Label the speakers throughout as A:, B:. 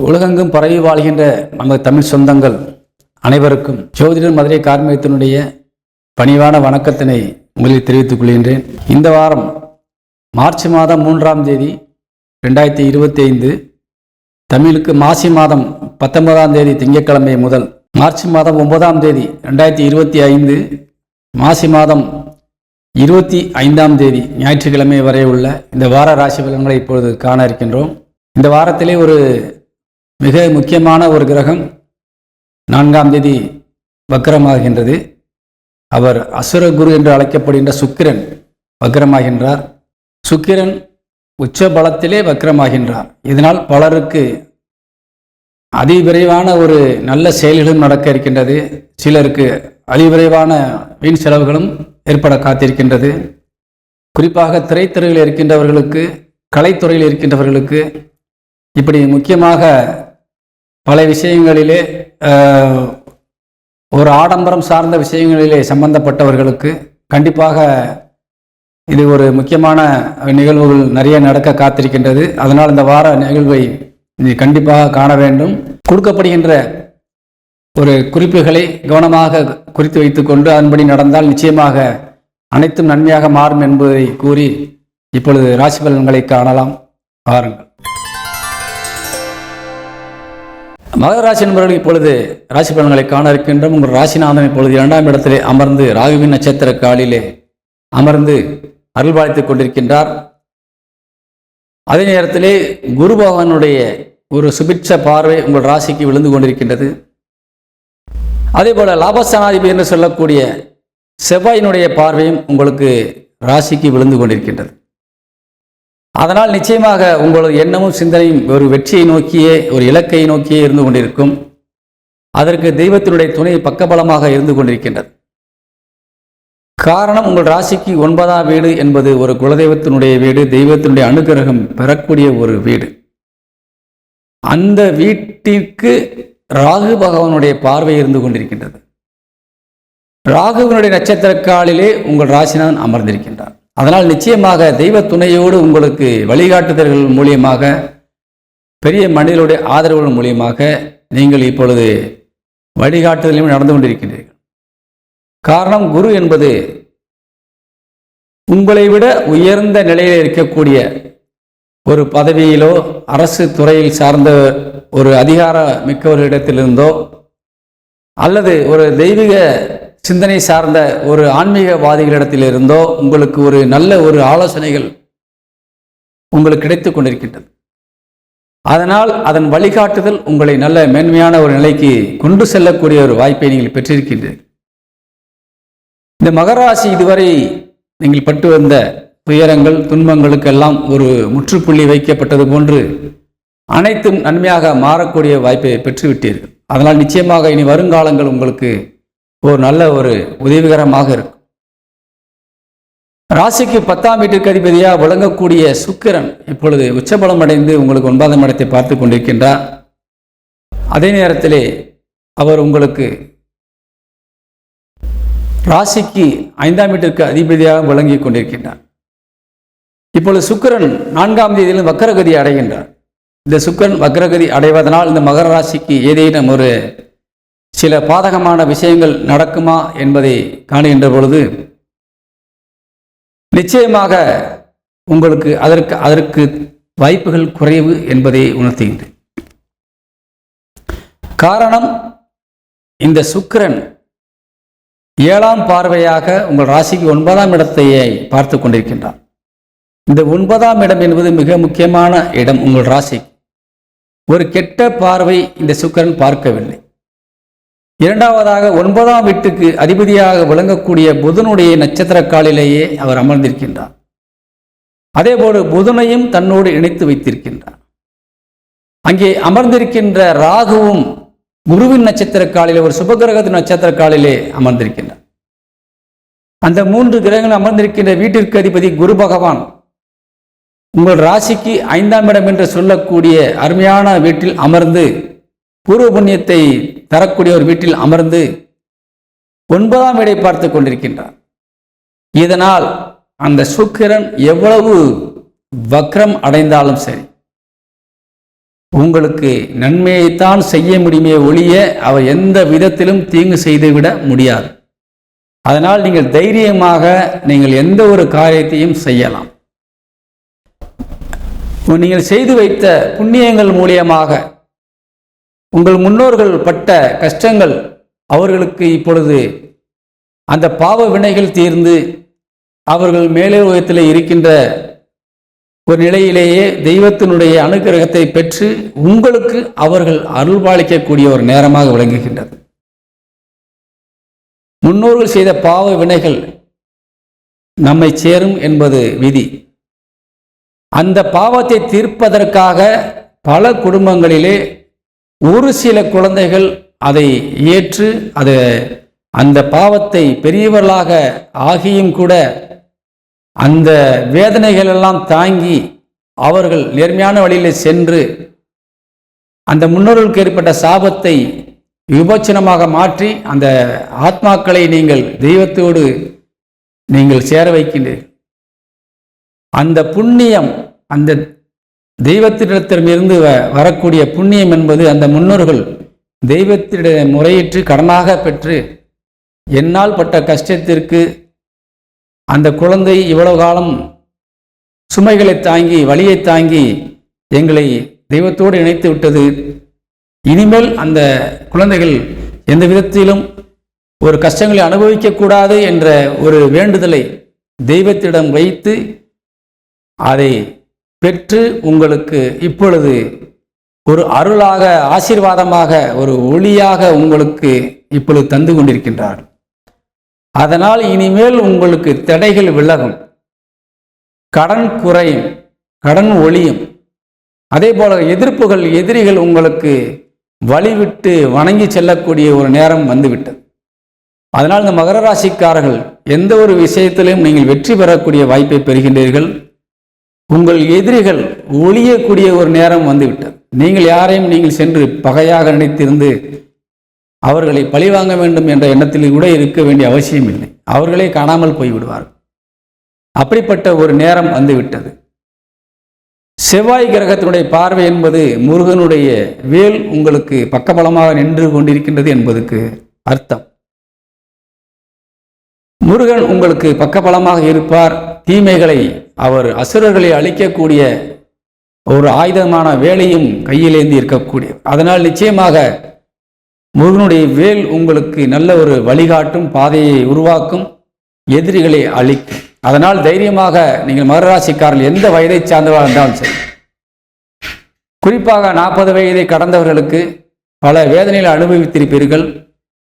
A: உலகெங்கும் பரவி வாழ்கின்ற நமது தமிழ் சொந்தங்கள் அனைவருக்கும் ஜோதிடர் மதுரை கார்மிகத்தினுடைய பணிவான வணக்கத்தினை முதலில் தெரிவித்துக் கொள்கின்றேன். இந்த வாரம் மார்ச் மாதம் 3ஆம் தேதி 2025, தமிழுக்கு மாசி மாதம் 19ஆம் தேதி திங்கட்கிழமை முதல் மார்ச் மாதம் 9ஆம் தேதி 2025 மாசி மாதம் 25ஆம் தேதி ஞாயிற்றுக்கிழமை வரை உள்ள இந்த வார ராசி பலன்களை இப்பொழுது காண இருக்கின்றோம். இந்த வாரத்திலே ஒரு மிக முக்கியமான ஒரு கிரகம் 4ஆம் தேதி வக்ரமாகின்றது. அவர் அசுர குரு என்று அழைக்கப்படுகின்ற சுக்கிரன் வக்ரமாகின்றார். சுக்கிரன் உச்ச பலத்திலே வக்ரமாகின்றார். இதனால் பலருக்கு அதிவிரைவான ஒரு நல்ல செயல்களும் நடக்க இருக்கின்றது. சிலருக்கு அதிவிரைவான வீண் செலவுகளும் ஏற்பட காத்திருக்கின்றது. குறிப்பாக திரைத்துறையில் இருக்கின்றவர்களுக்கு, கலைத்துறையில் இருக்கின்றவர்களுக்கு, இப்படி முக்கியமாக பல விஷயங்களிலே ஒரு ஆடம்பரம் சார்ந்த விஷயங்களிலே சம்பந்தப்பட்டவர்களுக்கு கண்டிப்பாக இது ஒரு முக்கியமான நிகழ்வுகள் நிறைய நடக்க காத்திருக்கின்றது. அதனால் இந்த வார நிகழ்வை கண்டிப்பாக காண வேண்டும். கொடுக்கப்படுகின்ற ஒரு குறிப்புகளை கவனமாக குறித்து வைத்துக்கொண்டு அதன்படி நடந்தால் நிச்சயமாக அனைத்தும் நன்மையாக மாறும் என்பதை கூறி இப்பொழுது ராசி பலன்களை காணலாம். பாருங்கள். மகர ராசி என்பவர்கள் இப்பொழுது ராசி பலன்களை காண இருக்கின்றோம். உங்கள் ராசிநாதன் இப்பொழுது 2ஆம் இடத்திலே அமர்ந்து ராகுவின் நட்சத்திர காலிலே அமர்ந்து அருள்பாலித்துக் கொண்டிருக்கின்றார். அதே நேரத்திலே குரு பகவானுடைய ஒரு சுபிட்ச பார்வை உங்கள் ராசிக்கு விழுந்து கொண்டிருக்கின்றது. அதே போல லாபஸ்தானாதிபதி என்று சொல்லக்கூடிய செவ்வாயினுடைய பார்வையும் உங்களுக்கு ராசிக்கு விழுந்து கொண்டிருக்கின்றது. அதனால் நிச்சயமாக உங்களது எண்ணமும் சிந்தனையும் ஒரு வெற்றியை நோக்கியே, ஒரு இலக்கை நோக்கியே இருந்து கொண்டிருக்கும். அதற்கு தெய்வத்தினுடைய துணை பக்கபலமாக இருந்து கொண்டிருக்கின்றது. காரணம், உங்கள் ராசிக்கு 9ஆம் வீடு என்பது ஒரு குலதெய்வத்தினுடைய வீடு, தெய்வத்தினுடைய அனுகிரகம் பெறக்கூடிய ஒரு வீடு. அந்த வீட்டிற்கு ராகு பகவானுடைய பார்வை இருந்து கொண்டிருக்கின்றது. ராகுவினுடைய நட்சத்திர காலிலே உங்கள் ராசிநாதன் அமர்ந்திருக்கின்றார். அதனால் நிச்சயமாக தெய்வ துணையோடு உங்களுக்கு வழிகாட்டுதல்கள் மூலியமாக, பெரிய மனிதர்களுடைய ஆதரவுகள் மூலியமாக நீங்கள் இப்பொழுது வழிகாட்டுதலையும் நடந்து கொண்டிருக்கின்றீர்கள். காரணம், குரு என்பது உங்களை விட உயர்ந்த நிலையில் இருக்கக்கூடிய ஒரு பதவியிலோ அரசு துறையில் சார்ந்த ஒரு அதிகார மிக்கவர்களிடத்திலிருந்தோ அல்லது ஒரு தெய்வீக சிந்தனை சார்ந்த ஒரு ஆன்மீகவாதிகளிடத்திலிருந்தோ உங்களுக்கு ஒரு நல்ல ஒரு ஆலோசனைகள் உங்களுக்கு கிடைத்துக் கொண்டிருக்கின்றது. அதனால் அதன் வழிகாட்டுதல் உங்களை நல்ல மேன்மையான ஒரு நிலைக்கு கொண்டு செல்லக்கூடிய ஒரு வாய்ப்பை நீங்கள் பெற்றிருக்கின்றீர்கள். இந்த மகராசி இதுவரை நீங்கள் பட்டு வந்த துயரங்கள், துன்பங்களுக்கெல்லாம் ஒரு முற்றுப்புள்ளி வைக்கப்பட்டது போன்று அனைத்தும் நன்மையாக மாறக்கூடிய வாய்ப்பை பெற்றுவிட்டீர்கள். அதனால் நிச்சயமாக இனி வருங்காலங்கள் உங்களுக்கு ஒரு நல்ல ஒரு உதவிகரமாக இருக்கும். ராசிக்கு 10ஆம் வீட்டிற்கு அதிபதியாக விளங்கக்கூடிய சுக்கிரன் இப்பொழுது உச்சபலம் அடைந்து உங்களுக்கு 9ஆம் இடத்தை பார்த்து கொண்டிருக்கின்றார். அதே நேரத்திலே அவர் உங்களுக்கு ராசிக்கு 5ஆம் வீட்டிற்கு அதிபதியாக விளங்கி கொண்டிருக்கின்றார். இப்பொழுது சுக்கிரன் 4ஆம் தேதியிலும் வக்கரகதி அடைகின்றார். இந்த சுக்கிரன் வக்கரகதி அடைவதனால் இந்த மகர ராசிக்கு ஏதேனும் ஒரு சில பாதகமான விஷயங்கள் நடக்குமா என்பதை காணுகின்ற பொழுது நிச்சயமாக உங்களுக்கு அதற்கு வாய்ப்புகள் குறைவு என்பதை உணர்த்துகின்றேன். காரணம், இந்த சுக்கிரன் 7ஆம் பார்வையாக உங்கள் ராசிக்கு 9ஆம் இடத்தையே பார்த்து கொண்டிருக்கின்றார். இந்த 9ஆம் இடம் என்பது மிக முக்கியமான இடம். உங்கள் ராசிக்கு ஒரு கெட்ட பார்வை இந்த சுக்கிரன் பார்க்கவில்லை. இரண்டாவதாக 9ஆம் வீட்டுக்கு அதிபதியாக விளங்கக்கூடிய புதனுடைய நட்சத்திர காலிலேயே அவர் அமர்ந்திருக்கின்றார். அதேபோல புதனையும் தன்னோடு இணைத்து வைத்திருக்கின்றார். அங்கே அமர்ந்திருக்கின்ற ராகுவும் குருவின் நட்சத்திர காலிலே, ஒரு சுபகிரகத்தின் நட்சத்திர காலிலே அமர்ந்திருக்கின்றார். அந்த 3 கிரகங்கள் அமர்ந்திருக்கின்ற வீட்டிற்கு அதிபதி குரு பகவான் உங்கள் ராசிக்கு 5ஆம் இடம் என்று சொல்லக்கூடிய அருமையான வீட்டில் அமர்ந்து, பூர்வ புண்ணியத்தை தரக்கூடிய ஒரு வீட்டில் அமர்ந்து 9ஆம் இடை பார்த்து கொண்டிருக்கின்றார். இதனால் அந்த சுக்கிரன் எவ்வளவு வக்ரம் அடைந்தாலும் சரி, உங்களுக்கு நன்மையைத்தான் செய்ய முடியுமே ஒழிய அவர் எந்த விதத்திலும் தீங்கு செய்துவிட முடியாது. அதனால் நீங்கள் தைரியமாக நீங்கள் எந்த ஒரு காரியத்தையும் செய்யலாம். நீங்கள் செய்து வைத்த புண்ணியங்கள் மூலியமாக உங்கள் முன்னோர்கள் பட்ட கஷ்டங்கள் அவர்களுக்கு இப்பொழுது அந்த பாவ வினைகள் தீர்ந்து அவர்கள் மேலே உலகத்தில் இருக்கின்ற ஒரு நிலையிலேயே தெய்வத்தினுடைய அனுகிரகத்தை பெற்று உங்களுக்கு அவர்கள் அருள்பாலிக்கக்கூடிய ஒரு நேரமாக விளங்குகின்றது. முன்னோர்கள் செய்த பாவ வினைகள் நம்மை சேரும் என்பது விதி. அந்த பாவத்தை தீர்ப்பதற்காக பல குடும்பங்களிலே ஒரு சில குழந்தைகள் அதை ஏற்று அந்த பாவத்தை பெரியவர்களாக ஆகியும் கூட அந்த வேதனைகள் எல்லாம் தாங்கி அவர்கள் நேர்மையான வழியில் சென்று அந்த முன்னோர்களுக்கு ஏற்பட்ட சாபத்தை விமோச்சனமாக மாற்றி அந்த ஆத்மாக்களை நீங்கள் தெய்வத்தோடு நீங்கள் சேர வைக்கின்றீர்கள். அந்த புண்ணியம், அந்த தெய்வத்திடத்திலிருந்து வரக்கூடிய புண்ணியம் என்பது அந்த முன்னோர்கள் தெய்வத்திட முறையிட்டு கடனாக பெற்று என்னால் பட்ட கஷ்டத்திற்கு அந்த குழந்தை இவ்வளவு காலம் சுமைகளை தாங்கி வலியை தாங்கி எங்களை தெய்வத்தோடு இணைத்து விட்டது, இனிமேல் அந்த குழந்தைகள் எந்த விதத்திலும் ஒரு கஷ்டங்களை அனுபவிக்கக்கூடாது என்ற ஒரு வேண்டுதலை தெய்வத்திடம் வைத்து அதை பெற்று உங்களுக்கு இப்பொழுது ஒரு அருளாக ஆசீர்வாதமாக ஒரு ஒளியாக உங்களுக்கு இப்பொழுது தந்து கொண்டிருக்கின்றார்கள். அதனால் இனிமேல் உங்களுக்கு தடைகள் விலகும், கடன் குறையும், கடன் ஒளியும். அதே போல எதிர்ப்புகள், எதிரிகள் உங்களுக்கு வழிவிட்டு வணங்கி செல்லக்கூடிய ஒரு நேரம் வந்துவிட்டது. அதனால் இந்த மகர ராசிக்காரர்கள் எந்த ஒரு விஷயத்திலும் நீங்கள் வெற்றி பெறக்கூடிய வாய்ப்பை பெறுகின்றீர்கள். உங்கள் எதிரிகள் ஒழியக்கூடிய ஒரு நேரம் வந்துவிட்டது. நீங்கள் யாரையும் நீங்கள் சென்று பகையாக நினைத்திருந்து அவர்களை பழிவாங்க வேண்டும் என்ற எண்ணத்தில் கூட இருக்க வேண்டிய அவசியம் இல்லை. அவர்களே காணாமல் போய்விடுவார்கள். அப்படிப்பட்ட ஒரு நேரம் வந்துவிட்டது. செவ்வாய் கிரகத்தினுடைய பார்வை என்பது முருகனுடைய வேல் உங்களுக்கு பக்கபலமாக நின்று கொண்டிருக்கின்றது என்பதற்கு அர்த்தம். முருகன் உங்களுக்கு பக்கபலமாக இருப்பார். தீமைகளை அவர் அசுரர்களை அழிக்கக்கூடிய ஒரு ஆயுதமான வேலையும் கையிலேந்தி இருக்கக்கூடிய, அதனால் நிச்சயமாக முருகனுடைய வேல் உங்களுக்கு நல்ல ஒரு வழிகாட்டும், பாதையை உருவாக்கும், எதிரிகளை அழிக்கும். அதனால் தைரியமாக நீங்கள் மகர ராசிக்காரர்கள் எந்த வயதை சார்ந்தவர்கள் என்றாலும் சரி, குறிப்பாக 40 வயதை கடந்தவர்களுக்கு பல வேதனைகளை அனுபவித்திருப்பீர்கள்.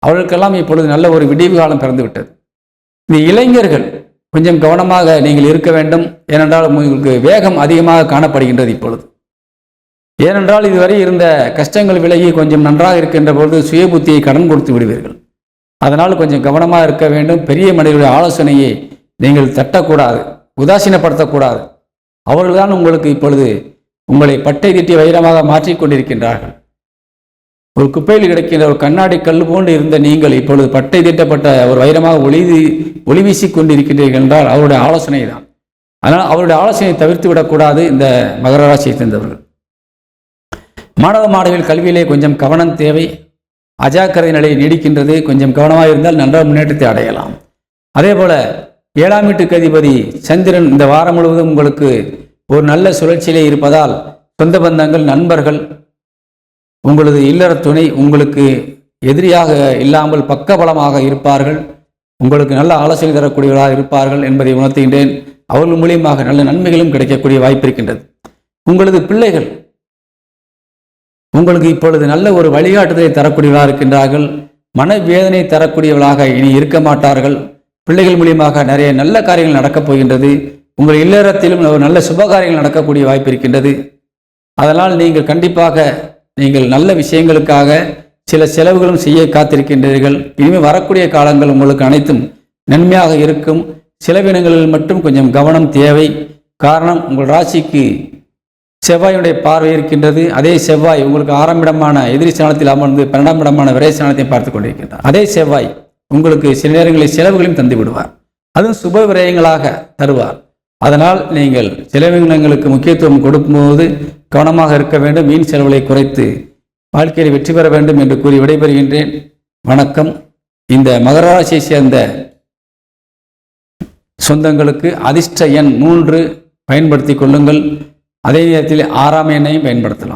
A: அவர்களுக்கெல்லாம் இப்பொழுது நல்ல ஒரு விடிவு காலம் பிறந்துவிட்டது. இந்த இளைஞர்கள் கொஞ்சம் கவனமாக நீங்கள் இருக்க வேண்டும். ஏனென்றால் உங்களுக்கு வேகம் அதிகமாக காணப்படுகின்றது இப்பொழுது. ஏனென்றால் இதுவரை இருந்த கஷ்டங்கள் விலகி கொஞ்சம் நன்றாக இருக்கின்ற பொழுது சுய புத்தியை கடன் கொடுத்து விடுவீர்கள். அதனால் கொஞ்சம் கவனமாக இருக்க வேண்டும். பெரிய மனிதர்களுடைய ஆலோசனையை நீங்கள் தட்டக்கூடாது, உதாசீனப்படுத்தக்கூடாது. அவர்கள்தான் உங்களுக்கு இப்பொழுது உங்களை பட்டை திட்டி வைரமாக மாற்றிக்கொண்டிருக்கின்றார்கள். ஒரு குப்பையில் கிடக்கின்ற ஒரு கண்ணாடி கல் போன்று இருந்த நீங்கள் இப்பொழுது பட்டை தீட்டப்பட்ட ஒரு வைரமாக ஒளி வீசி கொண்டிருக்கின்றீர்கள் என்றால் அவருடைய ஆலோசனை தான். அதனால் அவருடைய ஆலோசனையை தவிர்த்து விடக்கூடாது இந்த மகர ராசியை சேர்ந்தவர்கள். மாணவ மாணவிகள் கல்வியிலே கொஞ்சம் கவனம் தேவை. அஜாக்கிரதை நிலை நீடிக்கின்றது. கொஞ்சம் கவனமாக இருந்தால் நல்ல முன்னேற்றத்தை அடையலாம். அதே போல 7ஆம் வீட்டுக்கு அதிபதி சந்திரன் இந்த வாரம் முழுவதும் உங்களுக்கு ஒரு நல்ல சுழற்சியிலே இருப்பதால் சொந்த பந்தங்கள், நண்பர்கள், உங்களது இல்லற துணை உங்களுக்கு எதிரியாக இல்லாமல் பக்கபலமாக இருப்பார்கள். உங்களுக்கு நல்ல ஆலோசனை தரக்கூடியவர்களாக இருப்பார்கள் என்பதை உணர்த்துகின்றேன். அவர்கள் மூலியமாக நல்ல நன்மைகளும் கிடைக்கக்கூடிய வாய்ப்பு இருக்கின்றது. உங்களது பிள்ளைகள் உங்களுக்கு இப்பொழுது நல்ல ஒரு வழிகாட்டுதலை தரக்கூடியவர்களாக இருக்கின்றார்கள். மனவேதனை தரக்கூடியவர்களாக இனி இருக்க மாட்டார்கள். பிள்ளைகள் மூலியமாக நிறைய நல்ல காரியங்கள் நடக்கப் போகின்றது. உங்கள் இல்லறத்திலும் ஒரு நல்ல சுபகாரியங்கள் நடக்கக்கூடிய வாய்ப்பு இருக்கின்றது. அதனால் நீங்கள் கண்டிப்பாக நீங்கள் நல்ல விஷயங்களுக்காக சில செலவுகளும் செய்ய காத்திருக்கின்றீர்கள். இனிமேல் வரக்கூடிய காலங்கள் உங்களுக்கு அனைத்தும் நன்மையாக இருக்கும். செலவினங்களில் மட்டும் கொஞ்சம் கவனம் தேவை. காரணம், உங்கள் ராசிக்கு செவ்வாயுடைய பார்வை இருக்கின்றது. அதே செவ்வாய் உங்களுக்கு 6ஆம் இடமான எதிரி ஸ்தானத்தில் அமர்ந்து 12ஆம் இடமான விரை ஸ்தானத்தை பார்த்து கொண்டிருக்கின்றார். அதே செவ்வாய் உங்களுக்கு சில நேரங்களில் செலவுகளையும் தந்து விடுவார். அதுவும் சுப விரயங்களாக தருவார். அதனால் நீங்கள் செலவினங்களுக்கு முக்கியத்துவம் கொடுக்கும்போது கவனமாக இருக்க வேண்டும். வீண் செலவுகளை குறைத்து வாழ்க்கையில் வெற்றி பெற வேண்டும் என்று கூறி விடைபெறுகின்றேன். வணக்கம். இந்த மகர ராசியை சேர்ந்த சொந்தங்களுக்கு அதிர்ஷ்ட எண் 3 பயன்படுத்திக் கொள்ளுங்கள். அதே நேரத்தில் 6ஆம் எண்ணையும் பயன்படுத்தலாம்.